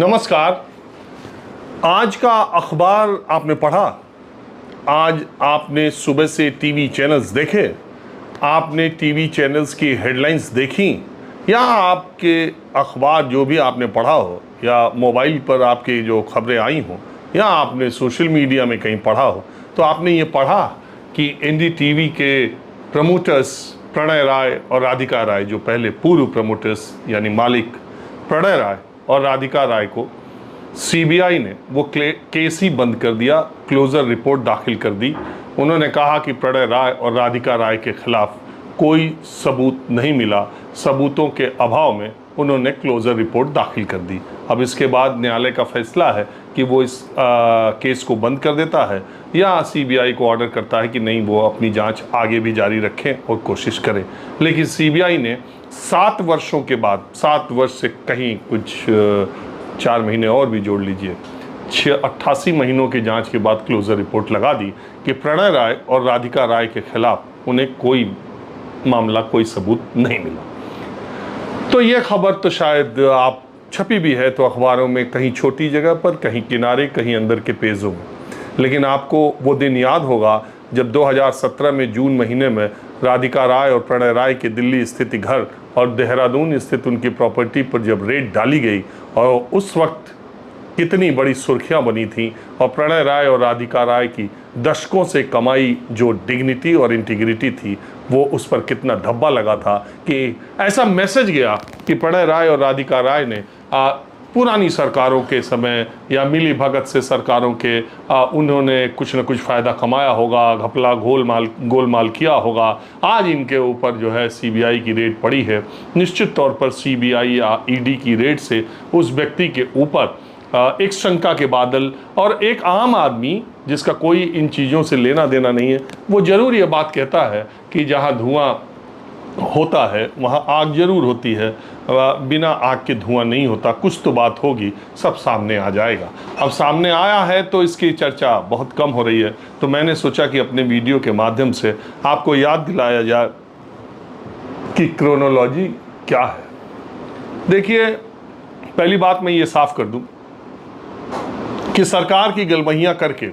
नमस्कार। आज का अखबार आपने पढ़ा? आज आपने सुबह से टीवी चैनल्स देखे? आपने टीवी चैनल्स की हेडलाइंस देखी? या आपके अखबार जो भी आपने पढ़ा हो, या मोबाइल पर आपके जो खबरें आई हों, या आपने सोशल मीडिया में कहीं पढ़ा हो, तो आपने ये पढ़ा कि एनडीटीवी के प्रमोटर्स प्रणय राय और राधिका राय, जो पहले पूर्व प्रमोटर्स यानी मालिक प्रणय राय और राधिका राय को सीबीआई ने वो केस ही बंद कर दिया, क्लोजर रिपोर्ट दाखिल कर दी। उन्होंने कहा कि प्रणय राय और राधिका राय के खिलाफ कोई सबूत नहीं मिला, सबूतों के अभाव में उन्होंने क्लोजर रिपोर्ट दाखिल कर दी। अब इसके बाद न्यायालय का फैसला है कि वो इस केस को बंद कर देता है या सीबीआई को ऑर्डर करता है कि नहीं, वो अपनी जांच आगे भी जारी रखें और कोशिश करें। लेकिन सीबीआई ने 7 वर्षों के बाद, 7 वर्ष से कहीं कुछ 4 महीने और भी जोड़ लीजिए, 88 महीनों की जांच के बाद क्लोजर रिपोर्ट लगा दी कि प्रणय राय और राधिका राय के खिलाफ उन्हें कोई मामला, कोई सबूत नहीं मिला। तो ये खबर तो शायद आप छपी भी है तो अखबारों में, कहीं छोटी जगह पर, कहीं किनारे, कहीं अंदर के पेजों में। लेकिन आपको वो दिन याद होगा जब 2017 में जून महीने में राधिका राय और प्रणय राय के दिल्ली स्थित घर और देहरादून स्थित उनकी प्रॉपर्टी पर जब रेड डाली गई, और उस वक्त कितनी बड़ी सुर्खियां बनी थी, और प्रणय राय और राधिका राय की दशकों से कमाई जो डिग्निटी और इंटीग्रिटी थी, वो उस पर कितना धब्बा लगा था कि ऐसा मैसेज गया कि प्रणय राय और राधिका राय ने पुरानी सरकारों के समय या मिली भगत से सरकारों के उन्होंने कुछ न कुछ फ़ायदा कमाया होगा, घपला गोलमाल किया होगा। आज इनके ऊपर जो है सीबीआई की रेड पड़ी है। निश्चित तौर पर सीबीआई या ईडी की रेड से उस व्यक्ति के ऊपर एक शंका के बादल, और एक आम आदमी जिसका कोई इन चीज़ों से लेना देना नहीं है, वो ज़रूर ये बात कहता है कि जहाँ धुआं होता है वहाँ आग जरूर होती है, बिना आग के धुआं नहीं होता। कुछ तो बात होगी, सब सामने आ जाएगा। अब सामने आया है तो इसकी चर्चा बहुत कम हो रही है, तो मैंने सोचा कि अपने वीडियो के माध्यम से आपको याद दिलाया जाए कि क्रोनोलॉजी क्या है। देखिए, पहली बात मैं ये साफ कर दूं कि सरकार की गलबहियां करके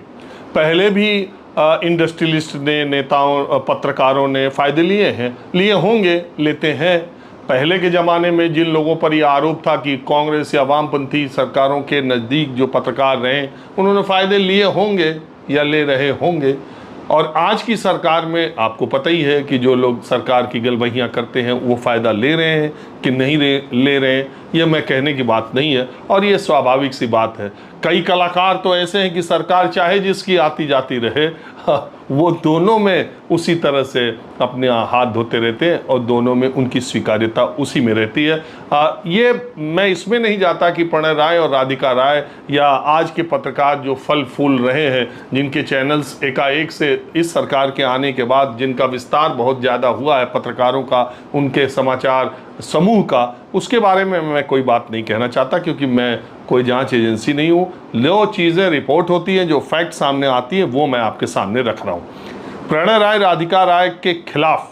पहले भी इंडस्ट्रियलिस्ट ने, नेताओं, पत्रकारों ने फ़ायदे लिए होंगे, लेते हैं। पहले के ज़माने में जिन लोगों पर यह आरोप था कि कांग्रेस या वामपंथी सरकारों के नज़दीक जो पत्रकार रहे, उन्होंने फ़ायदे लिए होंगे या ले रहे होंगे। और आज की सरकार में आपको पता ही है कि जो लोग सरकार की गलबहियां करते हैं वो फ़ायदा ले रहे हैं कि नहीं ले रहे हैं, ये मैं कहने की बात नहीं है, और ये स्वाभाविक सी बात है। कई कलाकार तो ऐसे हैं कि सरकार चाहे जिसकी आती जाती रहे, वो दोनों में उसी तरह से अपने हाथ धोते रहते हैं और दोनों में उनकी स्वीकार्यता उसी में रहती है। ये मैं इसमें नहीं जाता कि प्रणय राय और राधिका राय या आज के पत्रकार जो फल फूल रहे हैं, जिनके चैनल्स एकाएक से इस सरकार के आने के बाद जिनका विस्तार बहुत ज़्यादा हुआ है, पत्रकारों का, उनके समाचार समूह का, उसके बारे में मैं कोई बात नहीं कहना चाहता, क्योंकि मैं कोई जांच एजेंसी नहीं हूँ। जो चीज़ें रिपोर्ट होती हैं, जो फैक्ट सामने आती है, वो मैं आपके सामने रख रहा हूँ। प्रणय राय राधिका राय के खिलाफ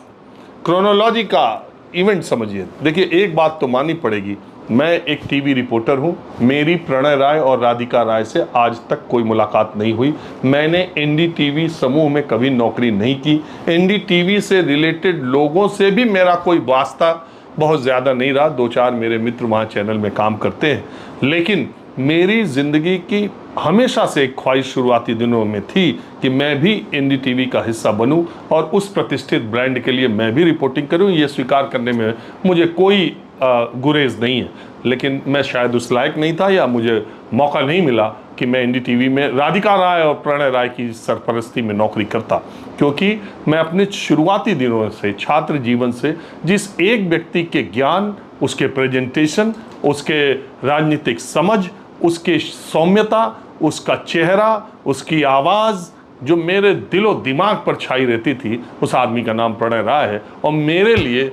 क्रोनोलॉजी का इवेंट समझिए। देखिए, एक बात तो माननी पड़ेगी, मैं एक टीवी रिपोर्टर हूँ, मेरी प्रणय राय और राधिका राय से आज तक कोई मुलाकात नहीं हुई। मैंने एनडीटीवी समूह में कभी नौकरी नहीं की। एनडीटीवी से रिलेटेड लोगों से भी मेरा कोई वास्ता बहुत ज़्यादा नहीं रहा। 2-4 मेरे मित्र वहाँ चैनल में काम करते हैं, लेकिन मेरी ज़िंदगी की हमेशा से एक ख्वाहिश शुरुआती दिनों में थी कि मैं भी एनडीटीवी का हिस्सा बनूं और उस प्रतिष्ठित ब्रांड के लिए मैं भी रिपोर्टिंग करूं। ये स्वीकार करने में मुझे कोई गुरेज नहीं है, लेकिन मैं शायद उस लायक नहीं था, या मुझे मौका नहीं मिला कि मैं एनडीटीवी में राधिका राय और प्रणय राय की सरपरस्ती में नौकरी करता, क्योंकि मैं अपने शुरुआती दिनों से, छात्र जीवन से, जिस एक व्यक्ति के ज्ञान, उसके प्रेजेंटेशन, उसके राजनीतिक समझ, उसके सौम्यता, उसका चेहरा, उसकी आवाज़ जो मेरे दिलो दिमाग पर छाई रहती थी, उस आदमी का नाम प्रणय राय है। और मेरे लिए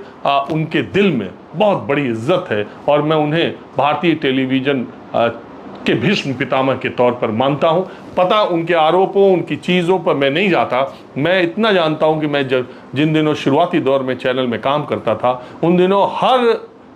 उनके दिल में बहुत बड़ी इज्जत है, और मैं उन्हें भारतीय टेलीविज़न के भीष्म पितामह के तौर पर मानता हूँ। पता उनके आरोपों, उनकी चीज़ों पर मैं नहीं जाता। मैं इतना जानता हूँ कि मैं जिन दिनों शुरुआती दौर में चैनल में काम करता था, उन दिनों हर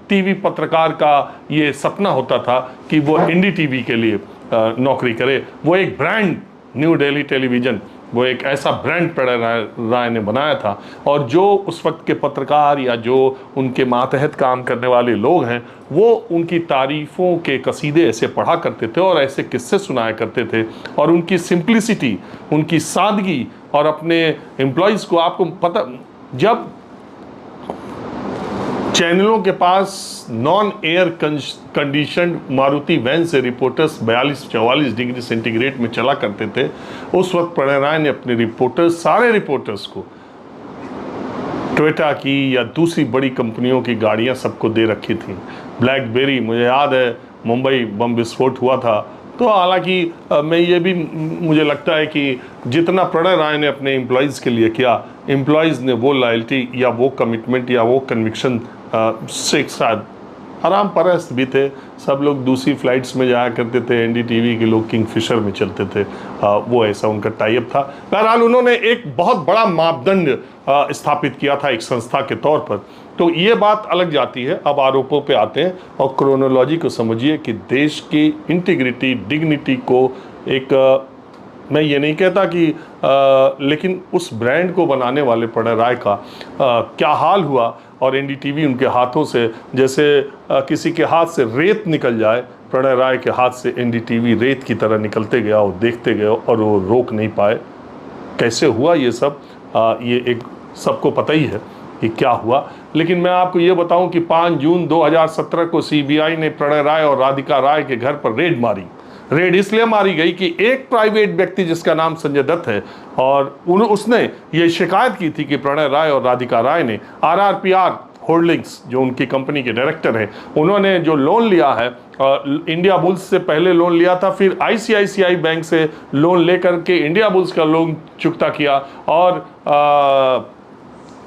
टीवी पत्रकार का ये सपना होता था कि वो एनडीटीवी के लिए नौकरी करे। वो एक ब्रांड, न्यू दिल्ली टेलीविज़न, वो एक ऐसा ब्रांड प्रणय राय ने बनाया था। और जो उस वक्त के पत्रकार या जो उनके मातहत काम करने वाले लोग हैं, वो उनकी तारीफ़ों के कसीदे ऐसे पढ़ा करते थे और ऐसे किस्से सुनाया करते थे। और उनकी सिंप्लिसिटी, उनकी सादगी, और अपने एम्प्लॉयज़ को, आपको पता, जब चैनलों के पास non air conditioned Maruti van से रिपोर्टर्स 42-44 डिग्री सेंटीग्रेड में चला करते थे, उस वक्त प्रणय राय ने अपने रिपोर्टर्स, सारे रिपोर्टर्स को टोयोटा की या दूसरी बड़ी कंपनियों की गाड़ियां सबको दे रखी थी। ब्लैकबेरी, मुझे याद है मुंबई बम विस्फोट हुआ था, तो हालांकि मैं ये भी, मुझे लगता है कि जितना प्रणय राय ने अपने एम्प्लॉयज़ के लिए किया, एम्प्लॉयज़ ने वो लॉयल्टी या वो कमिटमेंट या वो कन्विक्शन से शायद आराम परस्त भी थे। सब लोग दूसरी फ्लाइट्स में जाया करते थे, एनडीटीवी के लोग किंगफिशर में चलते थे, वो ऐसा उनका टाइप था। बहरहाल उन्होंने एक बहुत बड़ा मापदंड स्थापित किया था एक संस्था के तौर पर। तो ये बात अलग जाती है। अब आरोपों पे आते हैं और क्रोनोलॉजी को समझिए कि देश की इंटीग्रिटी, डिग्निटी को एक मैं ये नहीं कहता कि लेकिन उस ब्रांड को बनाने वाले प्रणय राय का क्या हाल हुआ। और एनडीटीवी उनके हाथों से, जैसे किसी के हाथ से रेत निकल जाए, प्रणय राय के हाथ से एनडीटीवी रेत की तरह निकलते गया और देखते गए और वो रोक नहीं पाए। कैसे हुआ ये सब, ये एक सबको पता ही है कि क्या हुआ। लेकिन मैं आपको ये बताऊं कि 5 जून 2017 को सीबीआई ने प्रणय राय और राधिका राय के घर पर रेड मारी। रेड इसलिए मारी गई कि एक प्राइवेट व्यक्ति जिसका नाम संजय दत्त है, और उसने ये शिकायत की थी कि प्रणय राय और राधिका राय ने आरआरपीआर होल्डिंग्स, जो उनकी कंपनी के डायरेक्टर हैं, उन्होंने जो लोन लिया है, इंडिया बुल्स से पहले लोन लिया था, फिर आईसीआईसीआई बैंक से लोन लेकर के इंडिया बुल्स का लोन चुकता किया, और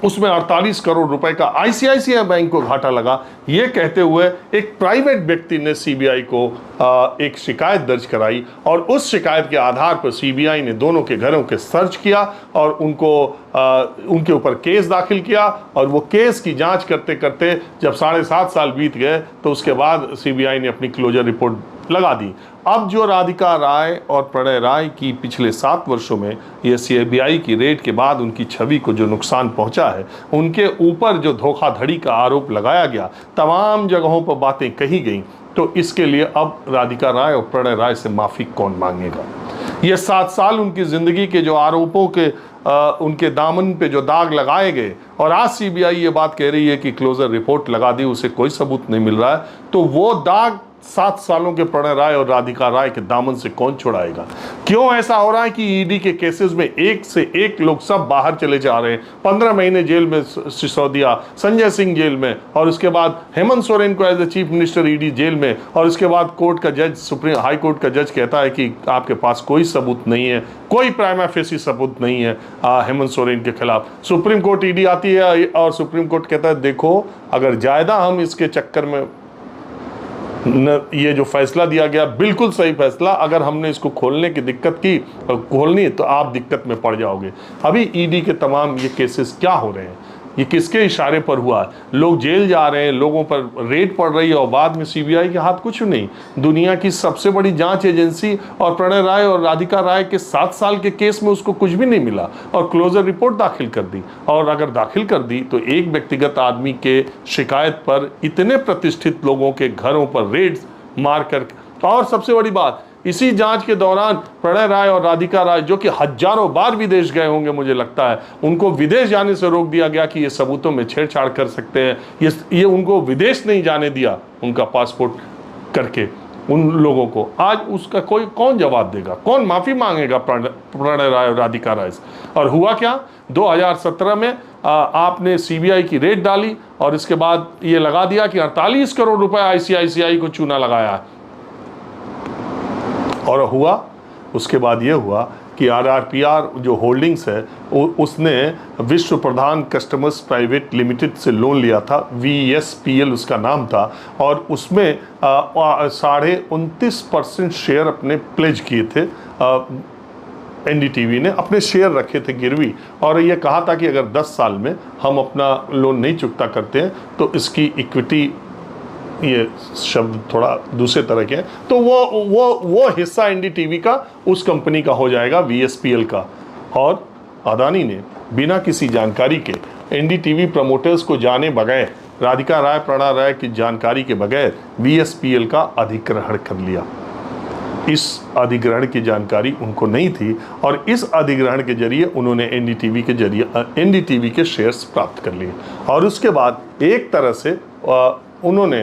उसमें 48 करोड़ रुपए का आईसीआईसीआई बैंक को घाटा लगा। ये कहते हुए एक प्राइवेट व्यक्ति ने सीबीआई को एक शिकायत दर्ज कराई, और उस शिकायत के आधार पर सीबीआई ने दोनों के घरों के सर्च किया और उनके ऊपर केस दाखिल किया। और वो केस की जांच करते करते जब 7.5 साल बीत गए, तो उसके बाद सीबीआई ने अपनी क्लोजर रिपोर्ट लगा दी। अब जो राधिका राय और प्रणय राय की पिछले 7 वर्षों में ये सीबीआई की रेड के बाद उनकी छवि को जो नुकसान पहुंचा है, उनके ऊपर जो धोखाधड़ी का आरोप लगाया गया, तमाम जगहों पर बातें कही गई, तो इसके लिए अब राधिका राय और प्रणय राय से माफ़ी कौन मांगेगा। ये 7 साल उनकी ज़िंदगी के जो आरोपों के उनके दामन पे जो दाग लगाए गए, और आज सीबीआई ये बात कह रही है कि क्लोजर रिपोर्ट लगा दी, उसे कोई सबूत नहीं मिल रहा है, तो वो दाग 7 सालों के प्रणय राय और राधिका राय के दामन से कौन छुड़ाएगा। क्यों ऐसा हो रहा है कि ईडी के केसेस में एक से एक लोग सब बाहर चले जा रहे हैं। 15 महीने जेल में सिसोदिया, संजय सिंह जेल में, और उसके बाद हेमंत सोरेन को as a chief minister ED jail में, और उसके बाद कोर्ट का जज, सुप्रीम हाई कोर्ट का जज कहता है कि आपके पास कोई सबूत नहीं है, कोई प्राइमा फेसी सबूत नहीं है हेमंत सोरेन के खिलाफ। सुप्रीम कोर्ट ईडी आती है और सुप्रीम कोर्ट कहता है देखो, अगर ज़्यादा हम इसके चक्कर में ये जो फैसला दिया गया बिल्कुल सही फैसला, अगर हमने इसको खोलने की दिक्कत की, खोलनी तो आप दिक्कत में पड़ जाओगे। अभी ईडी के तमाम ये केसेस क्या हो रहे हैं, ये किसके इशारे पर हुआ? लोग जेल जा रहे हैं, लोगों पर रेड पड़ रही है, और बाद में सीबीआई के हाथ कुछ नहीं। दुनिया की सबसे बड़ी जांच एजेंसी, और प्रणय राय और राधिका राय के 7 साल के केस में उसको कुछ भी नहीं मिला, और क्लोजर रिपोर्ट दाखिल कर दी। और अगर दाखिल कर दी तो एक व्यक्तिगत आदमी के शिकायत पर इतने प्रतिष्ठित लोगों के घरों पर रेड मार कर, और सबसे बड़ी बात, इसी जांच के दौरान प्रणय राय और राधिका राय, जो कि हजारों बार विदेश गए होंगे मुझे लगता है, उनको विदेश जाने से रोक दिया गया कि ये सबूतों में छेड़छाड़ कर सकते हैं। ये उनको विदेश नहीं जाने दिया, उनका पासपोर्ट करके उन लोगों को। आज उसका कौन जवाब देगा, कौन माफ़ी मांगेगा प्रणय राय और राधिका राय से? और हुआ क्या, 2017 में आपने सीबीआई की रेड डाली, और इसके बाद ये लगा दिया कि 48 करोड़ रुपए आईसीआईसीआई को चूना लगाया है। और हुआ, उसके बाद ये हुआ कि आरआरपीआर जो होल्डिंग्स है, उसने विश्व प्रधान कस्टमर्स प्राइवेट लिमिटेड से लोन लिया था, VSPL उसका नाम था, और उसमें 29.5% शेयर अपने प्लेज किए थे। एनडीटीवी ने अपने शेयर रखे थे गिरवी, और ये कहा था कि अगर 10 साल में हम अपना लोन नहीं चुकता करते हैं तो इसकी इक्विटी ये शब्द थोड़ा दूसरे तरह के हैं, तो वो हिस्सा एनडीटीवी का उस कंपनी का हो जाएगा, वीएसपीएल का। और अदानी ने बिना किसी जानकारी के, एनडीटीवी प्रमोटर्स को जाने बगैर, राधिका राय, प्रणा राय की जानकारी के बगैर वीएसपीएल का अधिग्रहण कर लिया। इस अधिग्रहण की जानकारी उनको नहीं थी और इस अधिग्रहण के जरिए उन्होंने एनडीटीवी के शेयर्स प्राप्त कर लिए। और उसके बाद एक तरह से उन्होंने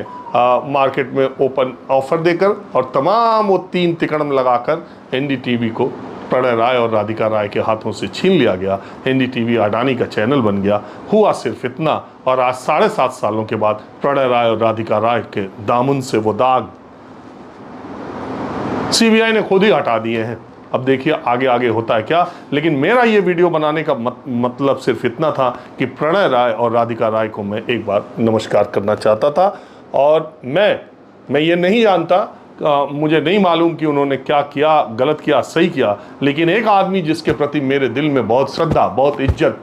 मार्केट में ओपन ऑफर देकर और तमाम वो 3 तिकड़म लगाकर एनडीटीवी को प्रणय राय और राधिका राय के हाथों से छीन लिया गया। एनडीटीवी अडानी का चैनल बन गया। हुआ सिर्फ इतना, और आज 7.5 सालों के बाद प्रणय राय और राधिका राय के दामन से वो दाग सीबीआई ने खुद ही हटा दिए हैं। अब देखिए आगे आगे होता है क्या। लेकिन मेरा ये वीडियो बनाने का मतलब सिर्फ इतना था कि प्रणय राय और राधिका राय को मैं एक बार नमस्कार करना चाहता था। और मैं ये नहीं जानता, मुझे नहीं मालूम कि उन्होंने क्या किया, गलत किया, सही किया, लेकिन एक आदमी जिसके प्रति मेरे दिल में बहुत श्रद्धा, बहुत इज्जत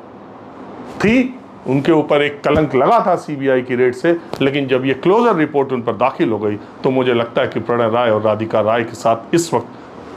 थी, उनके ऊपर एक कलंक लगा था सीबीआई की रेड से, लेकिन जब ये क्लोजर रिपोर्ट उन पर दाखिल हो गई तो मुझे लगता है कि प्रणय राय और राधिका राय के साथ इस वक्त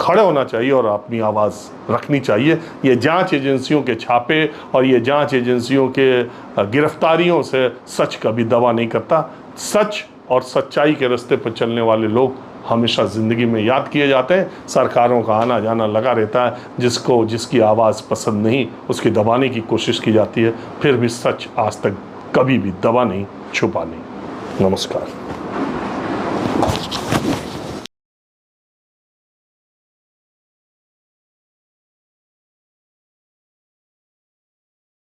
खड़े होना चाहिए और अपनी आवाज़ रखनी चाहिए। ये जांच एजेंसियों के छापे और ये जांच एजेंसियों के गिरफ्तारियों से सच कभी दवा नहीं करता। सच और सच्चाई के रास्ते पर चलने वाले लोग हमेशा ज़िंदगी में याद किए जाते हैं। सरकारों का आना जाना लगा रहता है, जिसकी आवाज़ पसंद नहीं उसकी दबाने की कोशिश की जाती है, फिर भी सच आज तक कभी भी दबा नहीं, छुपा नहीं। नमस्कार।